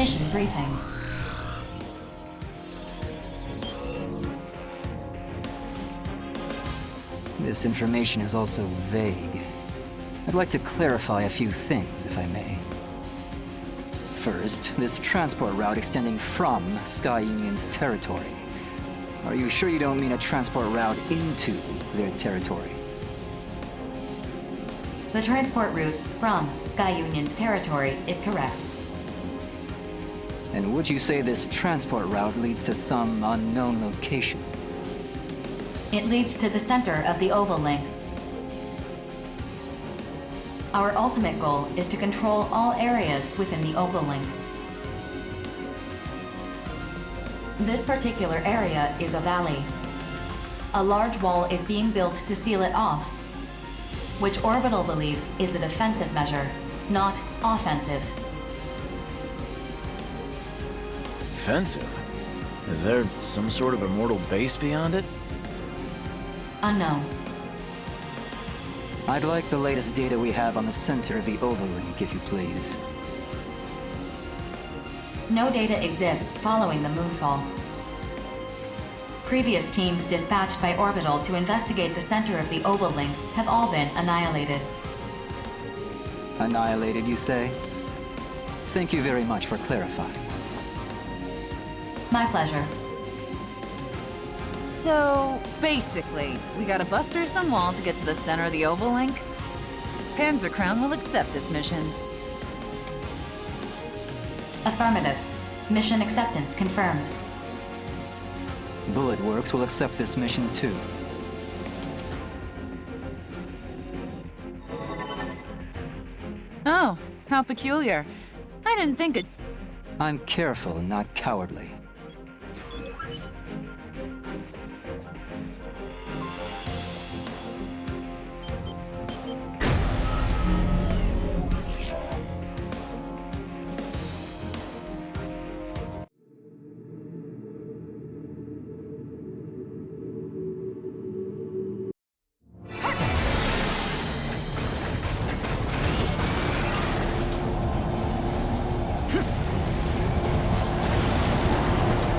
Mission briefing. This information is also vague. I'd like to clarify a few things, if I may. First, this transport route extending from Sky Union's territory. Are you sure you don't mean a transport route into their territory? The transport route from Sky Union's territory is correct. And would you say this transport route leads to some unknown location? It leads to the center of the Oval Link. Our ultimate goal is to control all areas within the Oval Link. This particular area is a valley. A large wall is being built to seal it off, which Orbital believes is a defensive measure, not offensive. Defensive? Is there some sort of immortal base beyond it? Unknown. I'd like the latest data we have on the center of the Oval Link, if you please. No data exists following the moonfall. Previous teams dispatched by Orbital to investigate the center of the Oval Link have all been annihilated. Annihilated, you say? Thank you very much for clarifying. My pleasure. So, basically, we gotta bust through some wall to get to the center of the Oval Link? Panzerkrown will accept this mission. Affirmative. Mission acceptance confirmed. Bullet Works will accept this mission too. Oh, how peculiar. I didn't think it... I'm careful, not cowardly.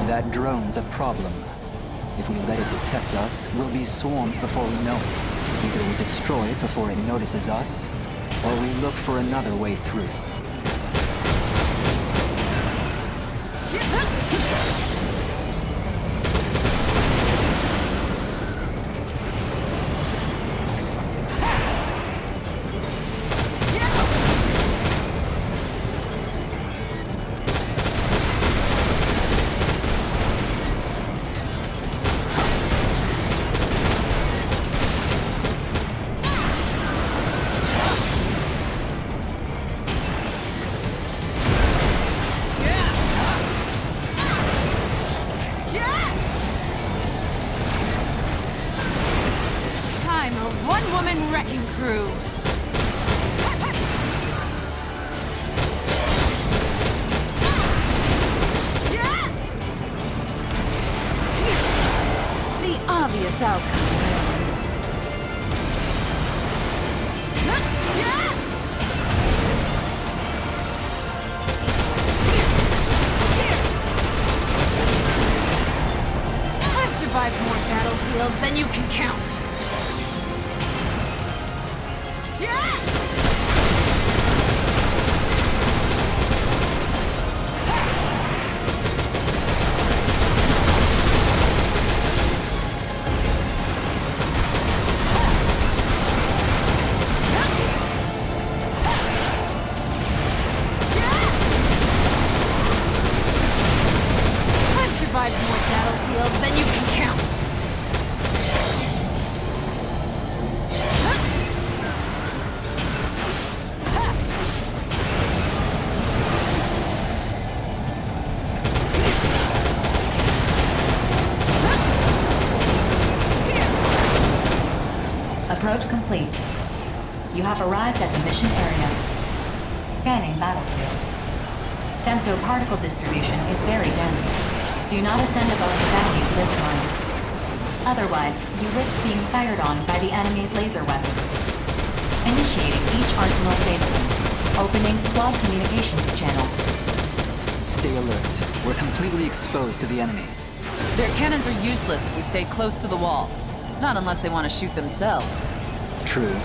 That drone's a problem. If we let it detect us, we'll be swarmed before we know it. Either we destroy it before it notices us, or we look for another way through. I'm a one-woman wrecking crew. The obvious outcome. I've survived more battlefields than you can count. I've survived more battlefields than you can count. Approach complete. You have arrived at the mission area. Scanning battlefield. Femtoparticle distribution is very dense. Do not ascend above the valley's ridgeline. Otherwise, you risk being fired on by the enemy's laser weapons. Initiating each arsenal's data link. Opening squad communications channel. Stay alert. We're completely exposed to the enemy. Their cannons are useless if we stay close to the wall. Not unless they want to shoot themselves. True,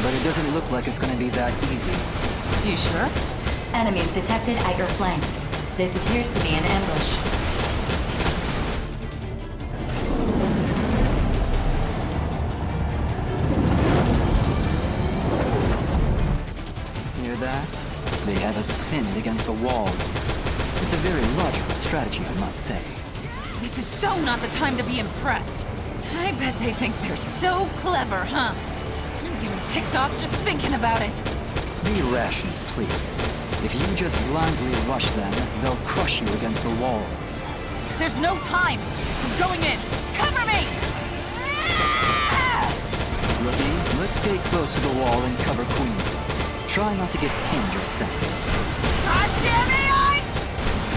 but it doesn't look like it's gonna be that easy. You sure? Enemies detected at your flank. This appears to be an ambush. Hear that? They have us pinned against the wall. It's a very logical strategy, I must say. This is so not the time to be impressed. I bet they think they're so clever, huh? I'm getting ticked off just thinking about it. Be rational, please. If you just blindly rush them, they'll crush you against the wall. There's no time. I'm going in. Cover me! Rookie, let's stay close to the wall and cover Queen. Try not to get pinned yourself. God damn it, eyes!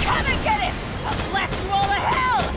Come and get it! I'll blast you all to hell!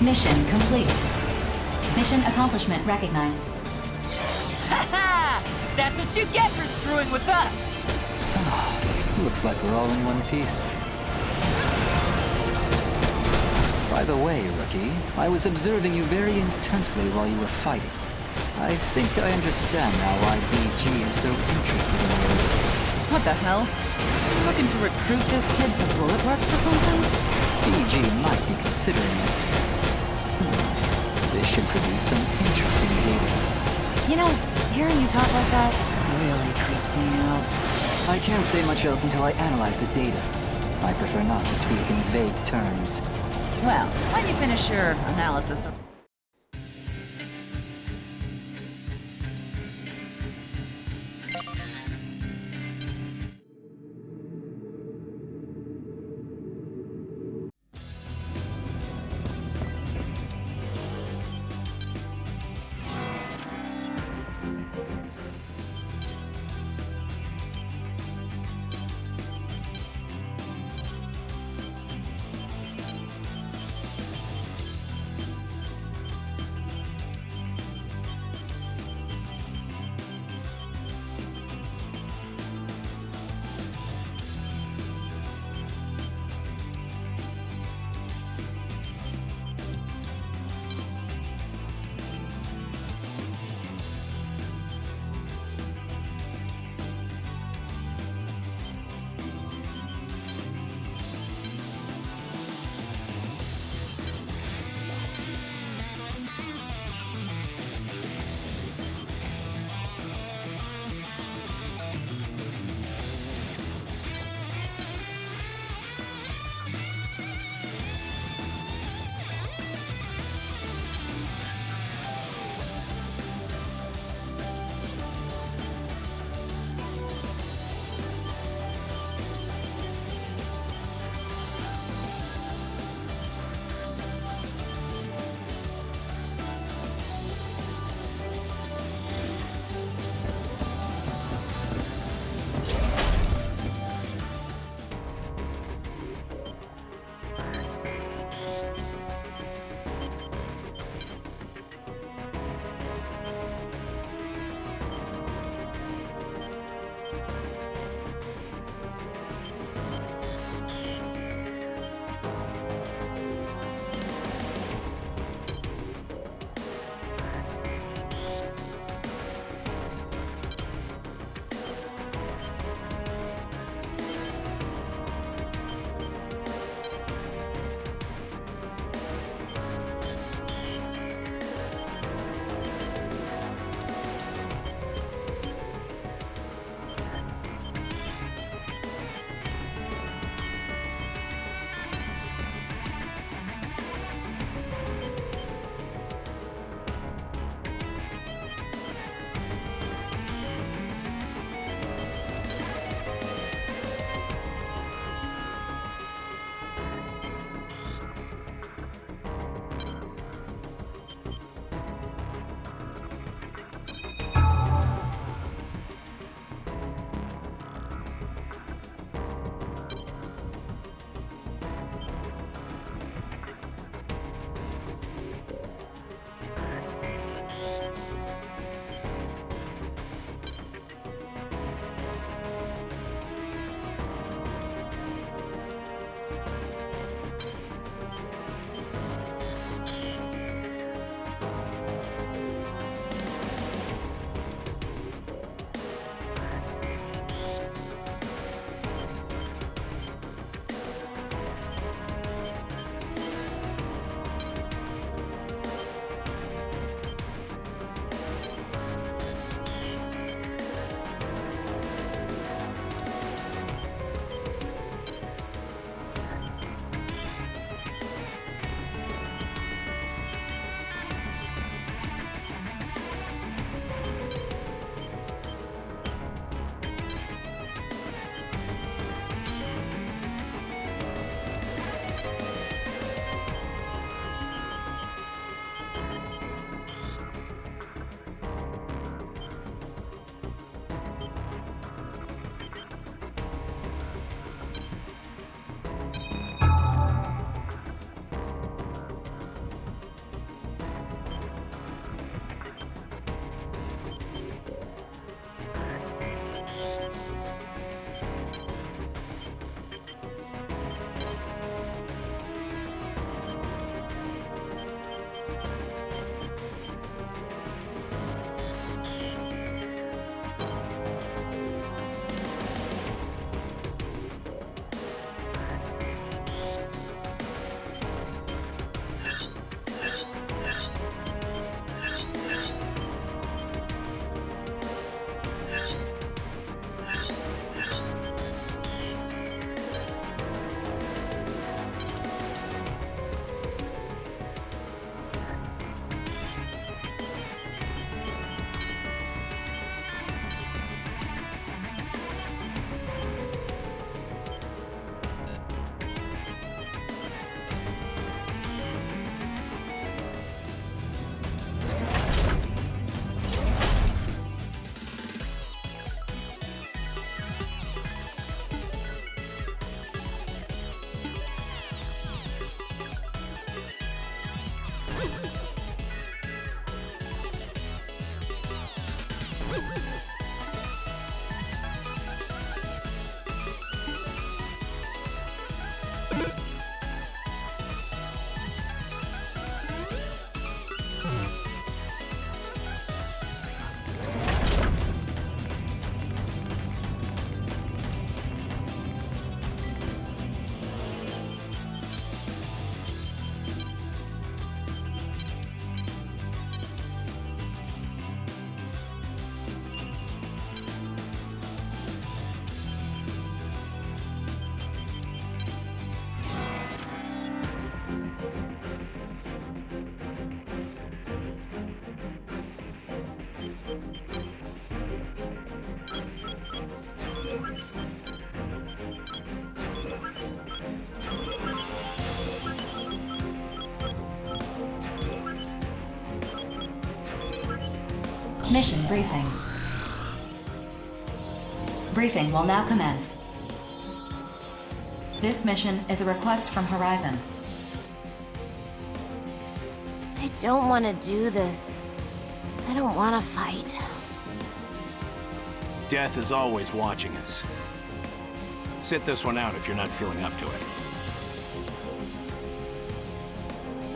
Mission complete. Mission accomplishment recognized. Ha! That's what you get for screwing with us! Looks like we're all in one piece. By the way, Rookie, I was observing you very intensely while you were fighting. I think I understand now why BG is so interested in you. What the hell? You looking to recruit this kid to Bullet Works or something? BG might be considering it. This should produce some interesting data. You know, hearing you talk like that really creeps me out. I can't say much else until I analyze the data. I prefer not to speak in vague terms. Well, when you finish your analysis... Mission briefing. Briefing will now commence. This mission is a request from Horizon. I don't want to do this. I don't want to fight. Death is always watching us. Sit this one out if you're not feeling up to it.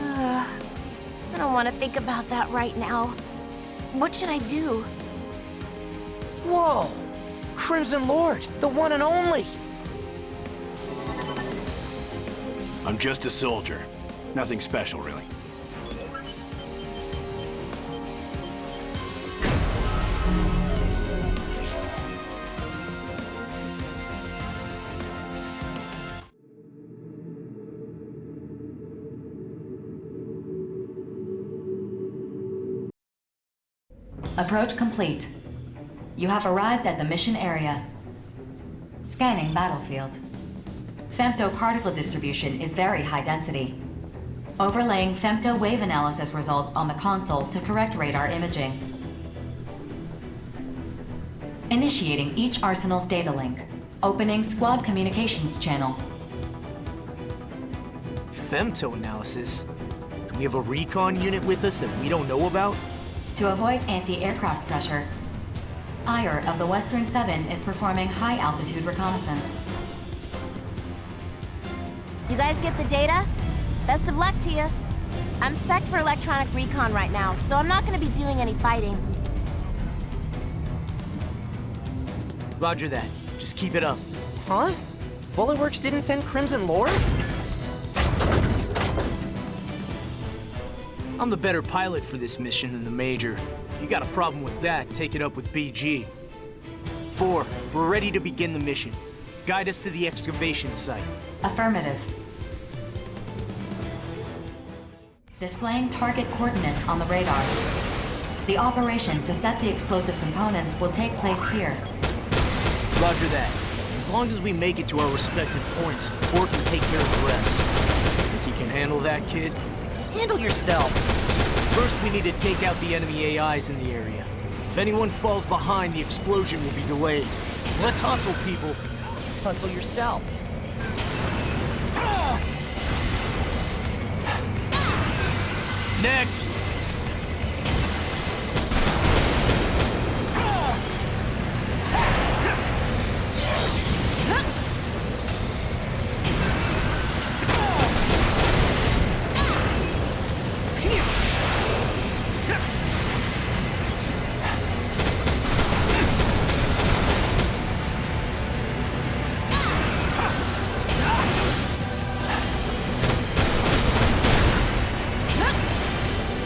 I don't want to think about that right now. What should I do? Whoa! Crimson Lord, the one and only! I'm just a soldier. Nothing special, really. Approach complete. You have arrived at the mission area. Scanning battlefield. Femto-particle distribution is very high density. Overlaying femto wave analysis results on the console to correct radar imaging. Initiating each arsenal's data link. Opening squad communications channel. Femto analysis? Do we have a recon unit with us that we don't know about? To avoid anti-aircraft pressure, IR of the Western 7 is performing high-altitude reconnaissance. You guys get the data? Best of luck to you. I'm spec'd for electronic recon right now, so I'm not gonna be doing any fighting. Roger that. Just keep it up. Huh? Bulletworks didn't send Crimson Lord? I'm the better pilot for this mission than the Major. If you got a problem with that, take it up with BG. 4, we're ready to begin the mission. Guide us to the excavation site. Affirmative. Displaying target coordinates on the radar. The operation to set the explosive components will take place here. Roger that. As long as we make it to our respective points, 4 can take care of the rest. Think you can handle that, kid? Handle yourself. First, we need to take out the enemy AIs in the area. If anyone falls behind, the explosion will be delayed. Let's hustle, people. Hustle yourself. Next!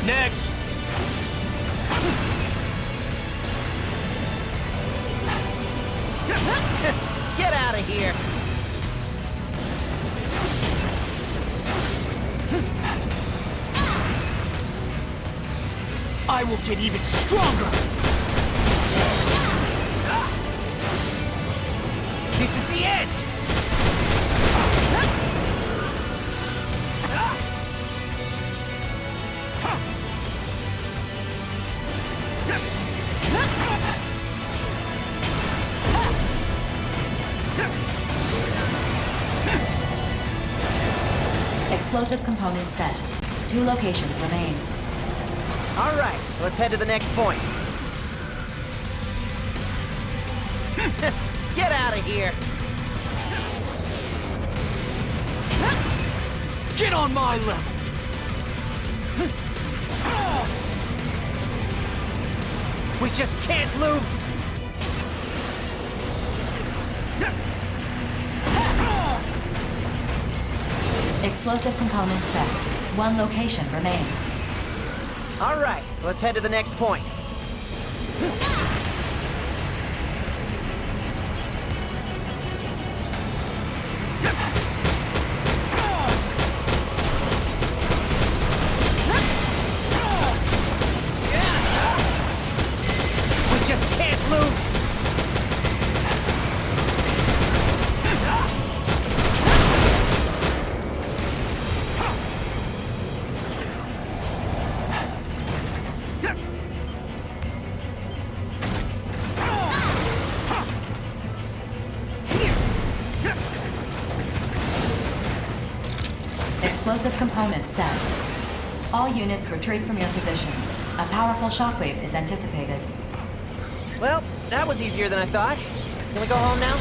Next! Get out of here! I will get even stronger! This is the end! Explosive components set. 2 locations remain. All right, let's head to the next point. Get out of here! Get on my level! We just can't lose! Explosive components set. 1 location remains. All right, let's head to the next point. Explosive components set. All units retreat from your positions. A powerful shockwave is anticipated. Well, that was easier than I thought. Can we go home now?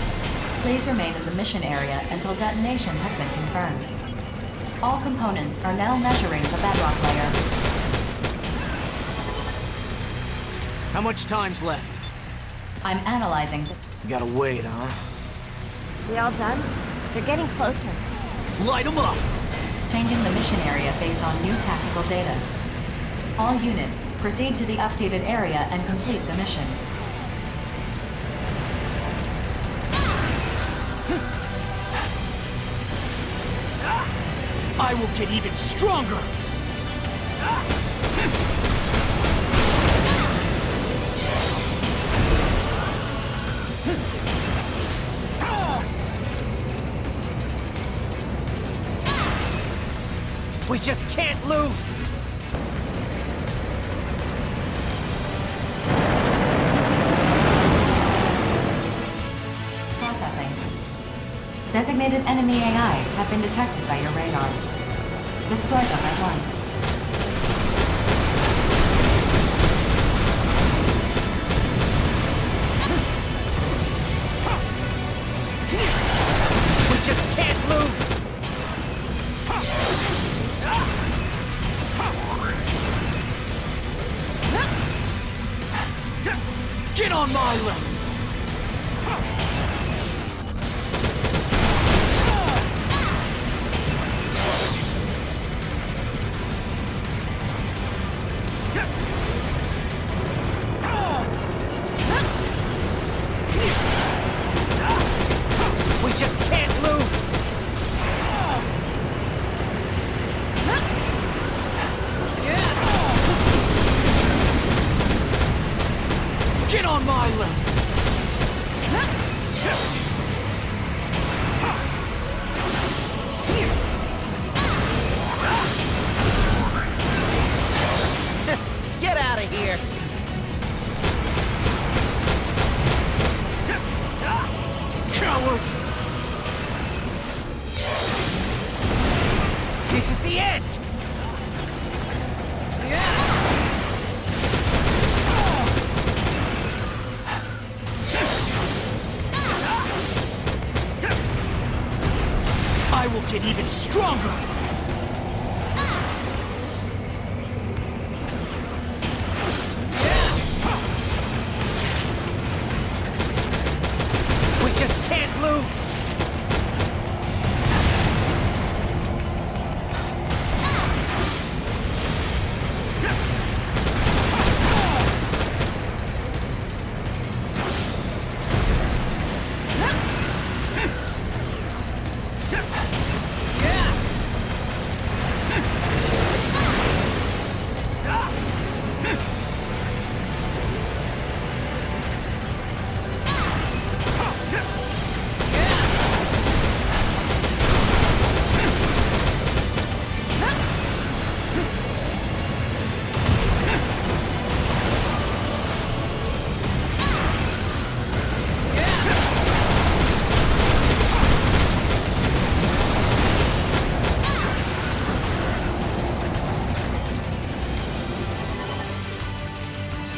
Please remain in the mission area until detonation has been confirmed. All components are now measuring the bedrock layer. How much time's left? I'm analyzing. You gotta wait, huh? We all done? They're getting closer. Light 'em up! Changing the mission area based on new tactical data. All units, proceed to the updated area and complete the mission. I will get even stronger! We just can't lose! Processing. Designated enemy AIs have been detected by your radar. Destroy them at once. We just can't lose! Get on my level! We just can't lose! Get on my level! Get out of here! Cowards! This is the end! I will get even stronger! We just can't lose!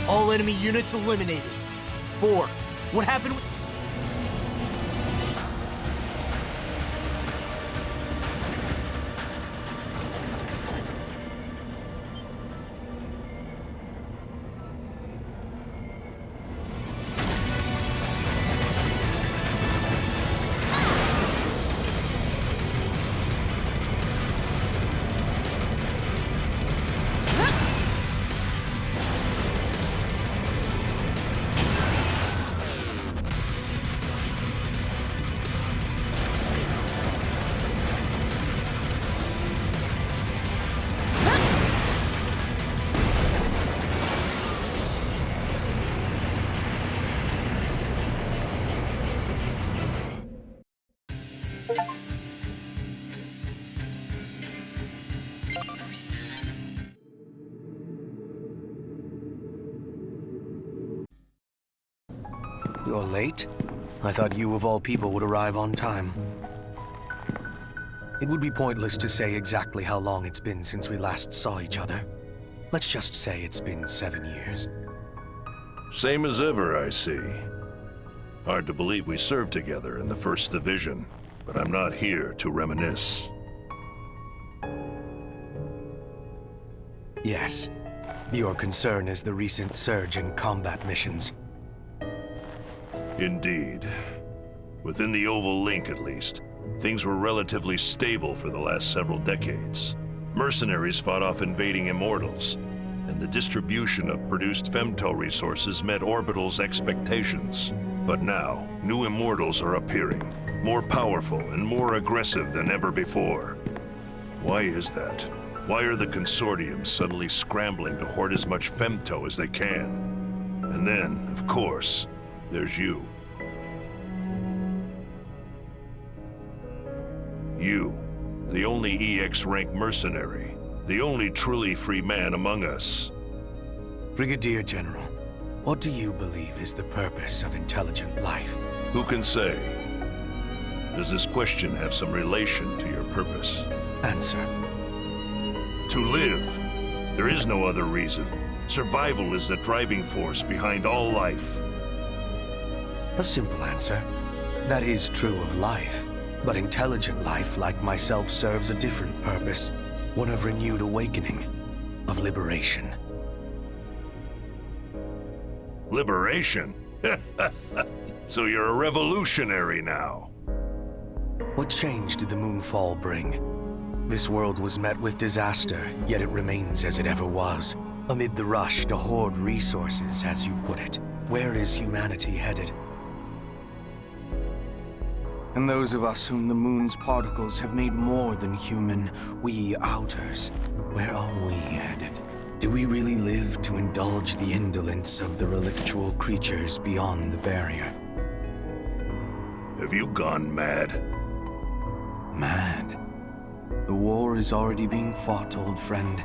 All enemy units eliminated. 4. What happened with... You're late? I thought you of all people would arrive on time. It would be pointless to say exactly how long it's been since we last saw each other. Let's just say it's been 7 years. Same as ever, I see. Hard to believe we served together in the 1st Division, but I'm not here to reminisce. Yes. Your concern is the recent surge in combat missions. Indeed. Within the Oval Link, at least, things were relatively stable for the last several decades. Mercenaries fought off invading Immortals, and the distribution of produced femto resources met Orbital's expectations. But now, new Immortals are appearing, more powerful and more aggressive than ever before. Why is that? Why are the Consortium suddenly scrambling to hoard as much femto as they can? And then, of course, there's you. You, the only EX rank mercenary, the only truly free man among us. Brigadier General, what do you believe is the purpose of intelligent life? Who can say? Does this question have some relation to your purpose? Answer. To live. There is no other reason. Survival is the driving force behind all life. A simple answer. That is true of life. But intelligent life, like myself, serves a different purpose. One of renewed awakening. Of liberation. Liberation? So you're a revolutionary now. What change did the moonfall bring? This world was met with disaster, yet it remains as it ever was. Amid the rush to hoard resources, as you put it, where is humanity headed? And those of us whom the moon's particles have made more than human, we outers, where are we headed? Do we really live to indulge the indolence of the relictual creatures beyond the barrier? Have you gone mad? Mad? The war is already being fought, old friend.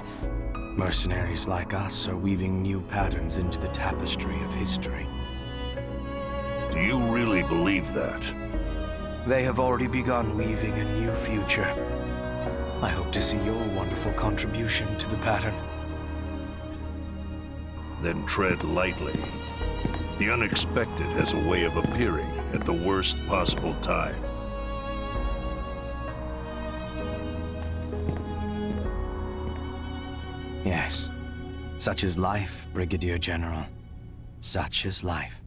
Mercenaries like us are weaving new patterns into the tapestry of history. Do you really believe that? They have already begun weaving a new future. I hope to see your wonderful contribution to the pattern. Then tread lightly. The unexpected has a way of appearing at the worst possible time. Yes. Such is life, Brigadier General. Such is life.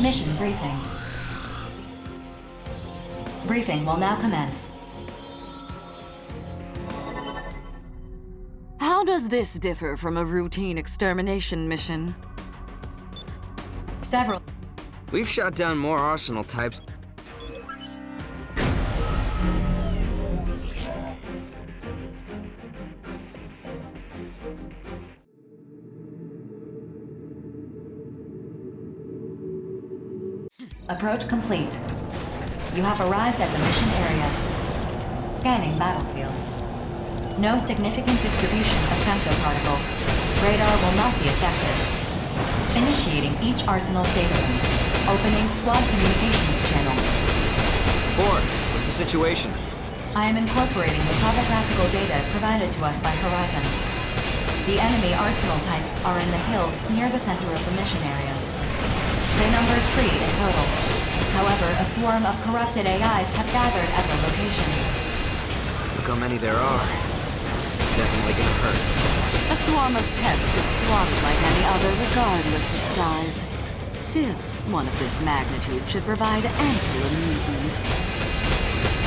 Mission briefing. Briefing will now commence. How does this differ from a routine extermination mission? Several. We've shot down more arsenal types. Approach complete. You have arrived at the mission area. Scanning battlefield. No significant distribution of femtoparticles. Radar will not be affected. Initiating each arsenal's data link. Opening squad communications channel. Ford, what's the situation? I am incorporating the topographical data provided to us by Horizon. The enemy arsenal types are in the hills near the center of the mission area. They number 3 in total. However, a swarm of corrupted AIs have gathered at the location. Look how many there are. This is definitely gonna hurt. A swarm of pests is swatted like any other regardless of size. Still, one of this magnitude should provide ample amusement.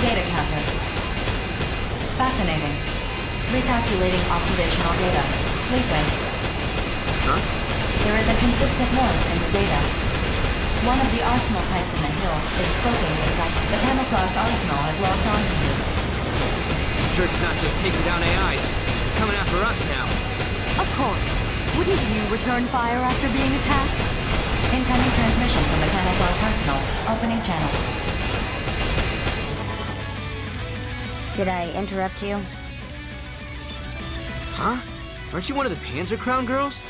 Data counter. Fascinating. Recalculating observational data. Please wait. Huh? There is a consistent noise in the data. One of the arsenal types in the hills is cloaking inside. The camouflaged arsenal has logged on to you. Sure it's not just taking down AIs. They're coming after us now. Of course. Wouldn't you return fire after being attacked? Incoming transmission from the camouflaged arsenal. Opening channel. Did I interrupt you? Huh? Aren't you one of the Panzer Crown girls?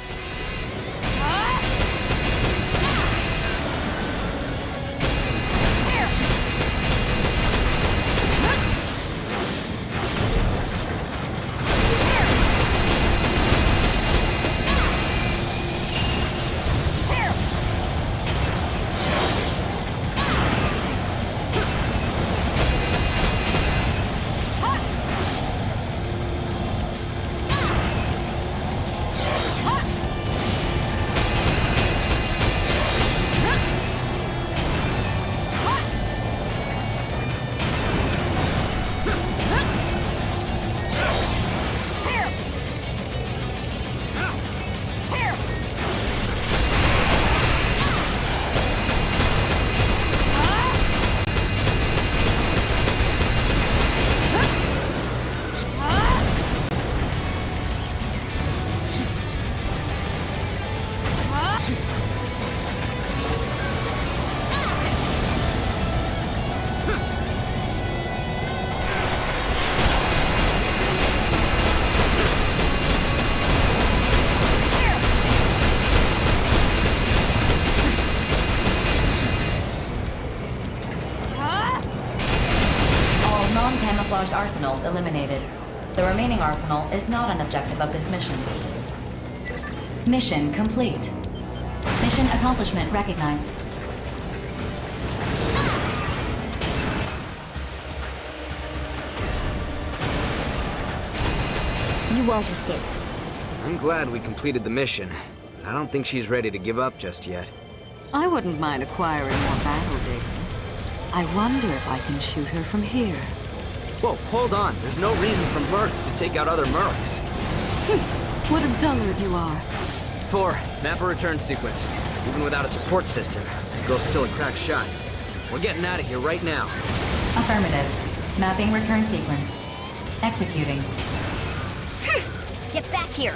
Camouflaged arsenals eliminated. The remaining arsenal is not an objective of this mission. Mission complete. Mission accomplishment recognized. You won't escape. I'm glad we completed the mission. I don't think she's ready to give up just yet. I wouldn't mind acquiring more battle data. I wonder if I can shoot her from here. Whoa, hold on. There's no reason for mercs to take out other mercs. What a dullard you are. 4, map a return sequence. Even without a support system, that girl's still a crack shot. We're getting out of here right now. Affirmative. Mapping return sequence. Executing. Get back here!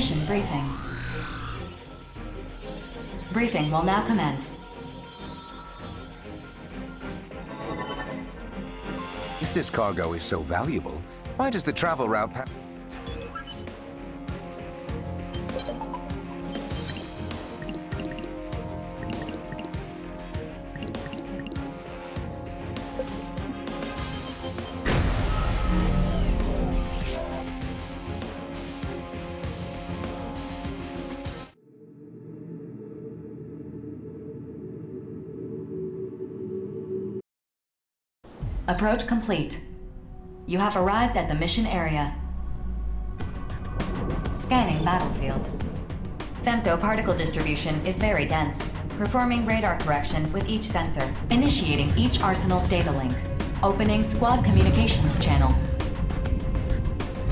Mission briefing. Briefing will now commence. If this cargo is so valuable, why does the travel route Approach complete. You have arrived at the mission area. Scanning battlefield. Femto-particle distribution is very dense, performing radar correction with each sensor, initiating each arsenal's data link, opening squad communications channel.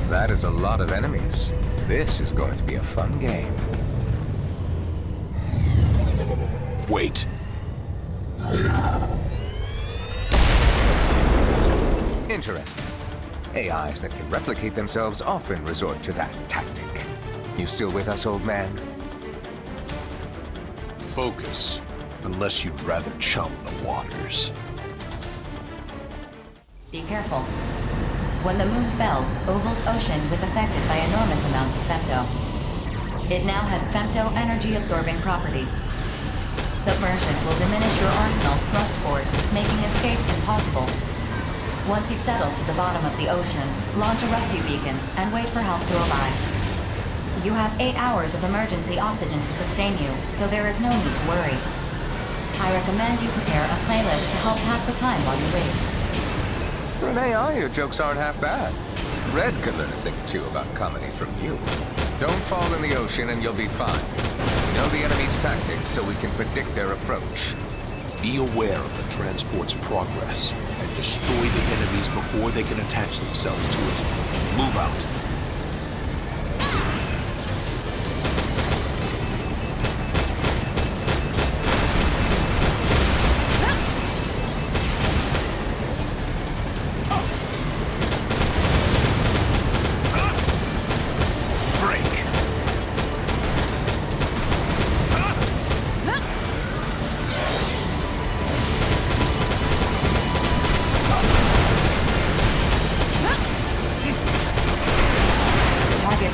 That is a lot of enemies. This is going to be a fun game. Wait. Interesting. AIs that can replicate themselves often resort to that tactic. You still with us, old man? Focus. Unless you'd rather chum the waters. Be careful. When the moon fell, Oval's ocean was affected by enormous amounts of femto. It now has femto energy-absorbing properties. Submersion will diminish your arsenal's thrust force, making escape impossible. Once you've settled to the bottom of the ocean, launch a rescue beacon and wait for help to arrive. You have 8 hours of emergency oxygen to sustain you, so there is no need to worry. I recommend you prepare a playlist to help pass the time while you wait. For an AI, your jokes aren't half bad. Red could learn a thing or two about comedy from you. Don't fall in the ocean and you'll be fine. We know the enemy's tactics, so we can predict their approach. Be aware of the transport's progress, and destroy the enemies before they can attach themselves to it. Move out.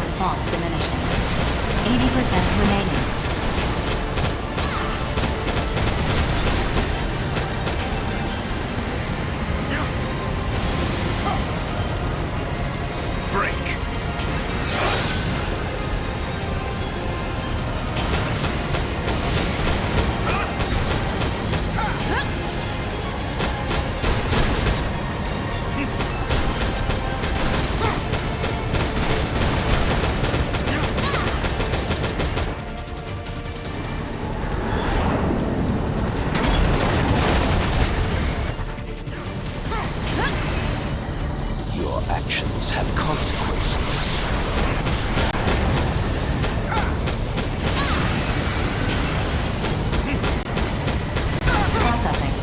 Response diminishing. 80% remaining. Actions have consequences. Processing.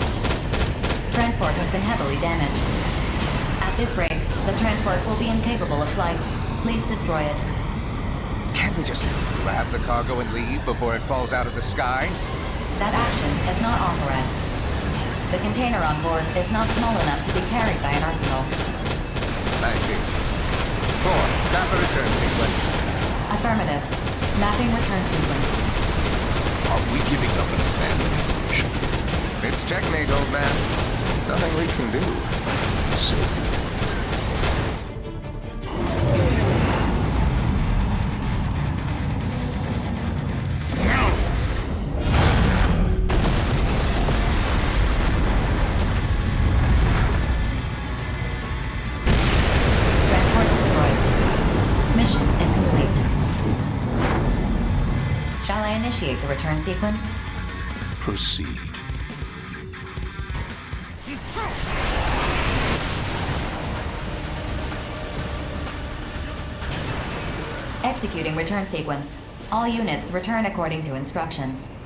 Transport has been heavily damaged. At this rate, the transport will be incapable of flight. Please destroy it. Can't we just grab the cargo and leave before it falls out of the sky? That action is not authorized. The container on board is not small enough to be carried by an arsenal. I see. 4. Map a return sequence. Affirmative. Mapping return sequence. Are we giving up an abandoned mission? It's checkmate, old man. Nothing we can do. So Initiate the return sequence. proceed. Executing return sequence. All units return according to instructions.